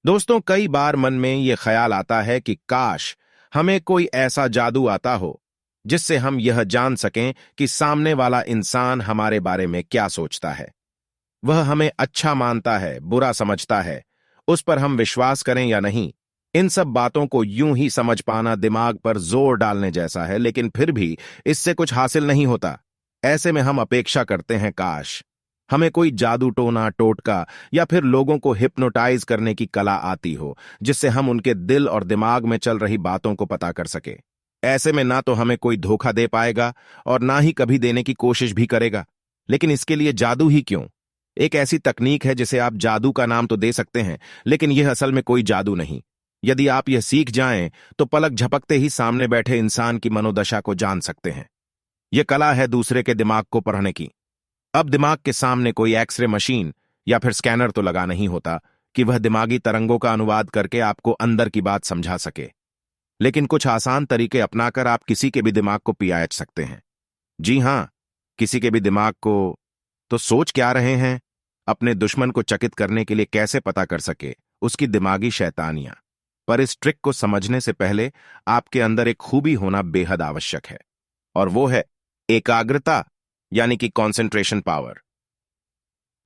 दोस्तों, कई बार मन में ये ख्याल आता है कि काश हमें कोई ऐसा जादू आता हो जिससे हम यह जान सकें कि सामने वाला इंसान हमारे बारे में क्या सोचता है। वह हमें अच्छा मानता है, बुरा समझता है, उस पर हम विश्वास करें या नहीं। इन सब बातों को यूं ही समझ पाना दिमाग पर जोर डालने जैसा है, लेकिन फिर भी इससे कुछ हासिल नहीं होता। ऐसे में हम अपेक्षा करते हैं काश हमें कोई जादू टोना टोटका या फिर लोगों को हिप्नोटाइज करने की कला आती हो, जिससे हम उनके दिल और दिमाग में चल रही बातों को पता कर सके। ऐसे में ना तो हमें कोई धोखा दे पाएगा और ना ही कभी देने की कोशिश भी करेगा। लेकिन इसके लिए जादू ही क्यों? एक ऐसी तकनीक है जिसे आप जादू का नाम तो दे सकते हैं, लेकिन यह असल में कोई जादू नहीं। यदि आप यह सीख जाएं तो पलक झपकते ही सामने बैठे इंसान की मनोदशा को जान सकते हैं। यह कला है दूसरे के दिमाग को पढ़ने की। अब दिमाग के सामने कोई एक्सरे मशीन या फिर स्कैनर तो लगा नहीं होता कि वह दिमागी तरंगों का अनुवाद करके आपको अंदर की बात समझा सके। लेकिन कुछ आसान तरीके अपनाकर आप किसी के भी दिमाग को पियाच सकते हैं। जी हां, किसी के भी दिमाग को। तो सोच क्या रहे हैं? अपने दुश्मन को चकित करने के लिए कैसे पता कर सके उसकी दिमागी शैतानियां। पर इस ट्रिक को समझने से पहले आपके अंदर एक खूबी होना बेहद आवश्यक है, और वो है एकाग्रता, यानी कि कॉन्सेंट्रेशन पावर।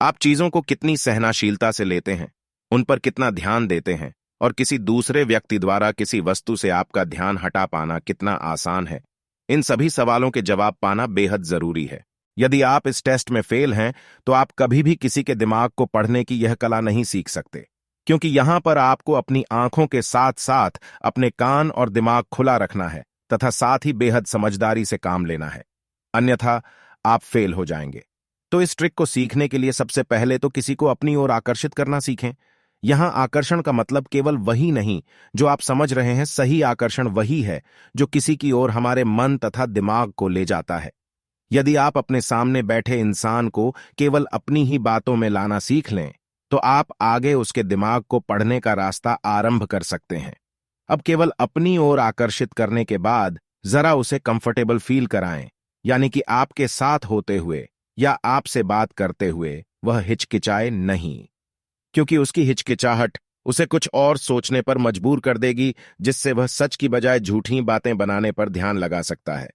आप चीजों को कितनी सहनशीलता से लेते हैं, उन पर कितना ध्यान देते हैं, और किसी दूसरे व्यक्ति द्वारा किसी वस्तु से आपका ध्यान हटा पाना कितना आसान है, इन सभी सवालों के जवाब पाना बेहद जरूरी है। यदि आप इस टेस्ट में फेल हैं तो आप कभी भी किसी के दिमाग को पढ़ने की यह कला नहीं सीख सकते, क्योंकि यहां पर आपको अपनी आंखों के साथ साथ अपने कान और दिमाग खुला रखना है तथा साथ ही बेहद समझदारी से काम लेना है, अन्यथा आप फेल हो जाएंगे। तो इस ट्रिक को सीखने के लिए सबसे पहले तो किसी को अपनी ओर आकर्षित करना सीखें। यहां आकर्षण का मतलब केवल वही नहीं जो आप समझ रहे हैं, सही आकर्षण वही है जो किसी की ओर हमारे मन तथा दिमाग को ले जाता है। यदि आप अपने सामने बैठे इंसान को केवल अपनी ही बातों में लाना सीख लें तो आप आगे उसके दिमाग को पढ़ने का रास्ता आरंभ कर सकते हैं। अब केवल अपनी ओर आकर्षित करने के बाद जरा उसे कंफर्टेबल फील कराएं, यानी कि आपके साथ होते हुए या आपसे बात करते हुए वह हिचकिचाए नहीं, क्योंकि उसकी हिचकिचाहट उसे कुछ और सोचने पर मजबूर कर देगी, जिससे वह सच की बजाय झूठी बातें बनाने पर ध्यान लगा सकता है।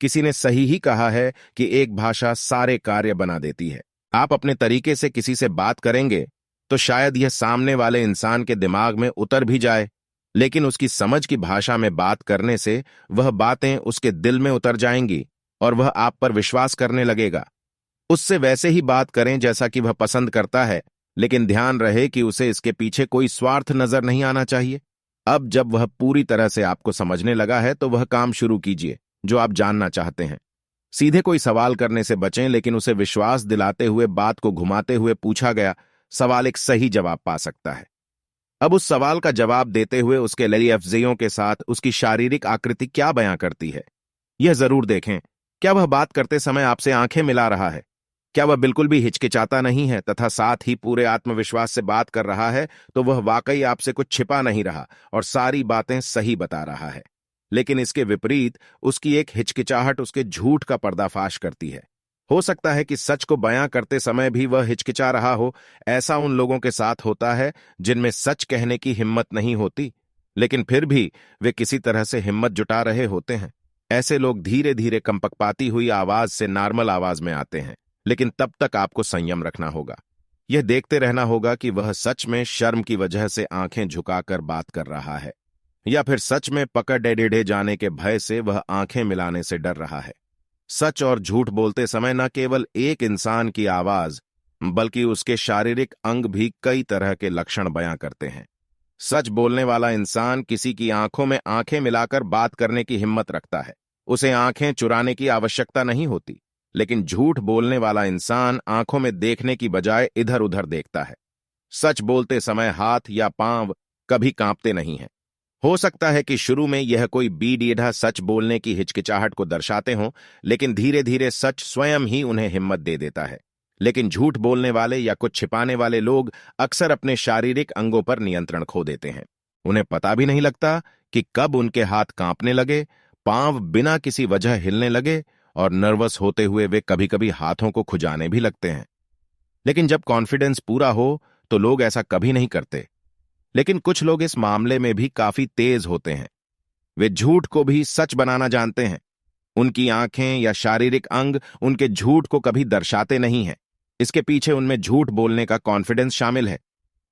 किसी ने सही ही कहा है कि एक भाषा सारे कार्य बना देती है। आप अपने तरीके से किसी से बात करेंगे तो शायद यह सामने वाले इंसान के दिमाग में उतर भी जाए, लेकिन उसकी समझ की भाषा में बात करने से वह बातें उसके दिल में उतर जाएंगी और वह आप पर विश्वास करने लगेगा। उससे वैसे ही बात करें जैसा कि वह पसंद करता है, लेकिन ध्यान रहे कि उसे इसके पीछे कोई स्वार्थ नजर नहीं आना चाहिए। अब जब वह पूरी तरह से आपको समझने लगा है तो वह काम शुरू कीजिए जो आप जानना चाहते हैं। सीधे कोई सवाल करने से बचें, लेकिन उसे विश्वास दिलाते हुए बात को घुमाते हुए पूछा गया सवाल एक सही जवाब पा सकता है। अब उस सवाल का जवाब देते हुए उसके लफ्ज़ों के साथ उसकी शारीरिक आकृति क्या बयां करती है, यह जरूर देखें। क्या वह बात करते समय आपसे आंखें मिला रहा है? क्या वह बिल्कुल भी हिचकिचाता नहीं है तथा साथ ही पूरे आत्मविश्वास से बात कर रहा है? तो वह वाकई आपसे कुछ छिपा नहीं रहा और सारी बातें सही बता रहा है। लेकिन इसके विपरीत उसकी एक हिचकिचाहट उसके झूठ का पर्दाफाश करती है। हो सकता है कि सच को बयां करते समय भी वह हिचकिचा रहा हो। ऐसा उन लोगों के साथ होता है जिनमें सच कहने की हिम्मत नहीं होती, लेकिन फिर भी वे किसी तरह से हिम्मत जुटा रहे होते हैं। ऐसे लोग धीरे धीरे कंपकपाती हुई आवाज से नॉर्मल आवाज में आते हैं, लेकिन तब तक आपको संयम रखना होगा। यह देखते रहना होगा कि वह सच में शर्म की वजह से आंखें झुकाकर बात कर रहा है या फिर सच में पकड़ डेढ़े जाने के भय से वह आंखें मिलाने से डर रहा है। सच और झूठ बोलते समय न केवल एक इंसान की आवाज बल्कि उसके शारीरिक अंग भी कई तरह के लक्षण बयां करते हैं। सच बोलने वाला इंसान किसी की आंखों में आंखें मिलाकर बात करने की हिम्मत रखता है, उसे आंखें चुराने की आवश्यकता नहीं होती। लेकिन झूठ बोलने वाला इंसान आंखों में देखने की बजाय इधर उधर देखता है। सच बोलते समय हाथ या पांव कभी कांपते नहीं हैं। हो सकता है कि शुरू में यह कोई बीढ़ा सच बोलने की हिचकिचाहट को दर्शाते हों, लेकिन धीरे धीरे सच स्वयं ही उन्हें हिम्मत दे देता है। लेकिन झूठ बोलने वाले या कुछ छिपाने वाले लोग अक्सर अपने शारीरिक अंगों पर नियंत्रण खो देते हैं। उन्हें पता भी नहीं लगता कि कब उनके हाथ कांपने लगे, पांव बिना किसी वजह हिलने लगे और नर्वस होते हुए वे कभी कभी हाथों को खुजाने भी लगते हैं। लेकिन जब कॉन्फिडेंस पूरा हो तो लोग ऐसा कभी नहीं करते। लेकिन कुछ लोग इस मामले में भी काफी तेज होते हैं। वे झूठ को भी सच बनाना जानते हैं। उनकी आंखें या शारीरिक अंग उनके झूठ को कभी दर्शाते नहीं हैं। इसके पीछे उनमें झूठ बोलने का कॉन्फिडेंस शामिल है।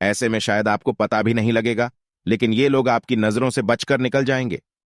ऐसे में शायद आपको पता भी नहीं लगेगा, लेकिन ये लोग आपकी नजरों से बचकर निकल जाएंगे।